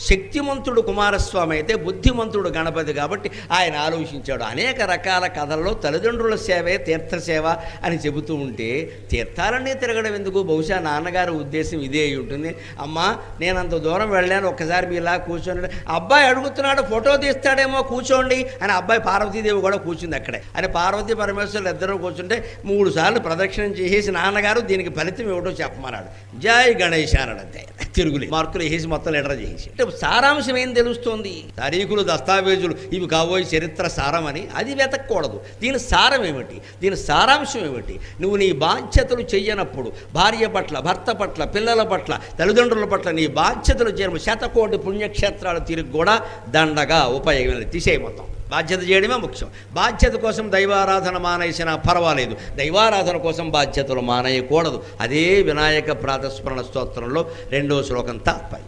శక్తిమంతుడు కుమారస్వామి అయితే బుద్ధిమంతుడు గణపతి కాబట్టి ఆయన ఆలోచించాడు. అనేక రకాల కథల్లో తల్లిదండ్రుల సేవే తీర్థసేవ అని చెబుతూ ఉంటే తీర్థాలన్నీ తిరగడం ఎందుకు? బహుశా నాన్నగారి ఉద్దేశం ఇదే అయి ఉంటుంది. అమ్మా నేను అంత దూరం వెళ్ళాను, ఒక్కసారి మీ ఇలా కూర్చోండి. అబ్బాయి అడుగుతున్నాడు, ఫోటో తీస్తాడేమో, కూర్చోండి అని. అబ్బాయి పార్వతీదేవి కూడా కూర్చుంది అక్కడే. అని పార్వతీ పరమేశ్వరులు ఇద్దరు కూర్చుంటే 3 సార్లు ప్రదక్షిణం చేసేసి నాన్నగారు దీనికి ఫలితం ఏమిటో చెప్పమన్నాడు. జై గణేష్ అన్నాడంతే, తిరుగులే. మార్కులు వేసేసి మొత్తం లెటర్ చేసి. అంటే సారాంశం ఏం తెలుస్తోంది? తారీఖులు, దస్తావేజులు ఇవి కాబోయే చరిత్ర సారం అని అది వెతకూడదు. దీని సారం ఏమిటి? దీని సారాంశం ఏమిటి? నువ్వు నీ బాధ్యతలు చెయ్యనప్పుడు భార్య పట్ల, భర్త పట్ల, పిల్లల పట్ల, తల్లిదండ్రుల పట్ల నీ బాధ్యతలు చేయడం 100 పుణ్యక్షేత్రాలు తిరిగి కూడా దండగా ఉపయోగం తీసేయి. మొత్తం బాధ్యత చేయడమే ముఖ్యం. బాధ్యత కోసం దైవారాధన మానేసినా పర్వాలేదు, దైవారాధన కోసం బాధ్యతలు మానేయకూడదు. అదే వినాయక ప్రాతస్మరణ స్తోత్రంలో 2వ శ్లోకం తాత్పర్యం.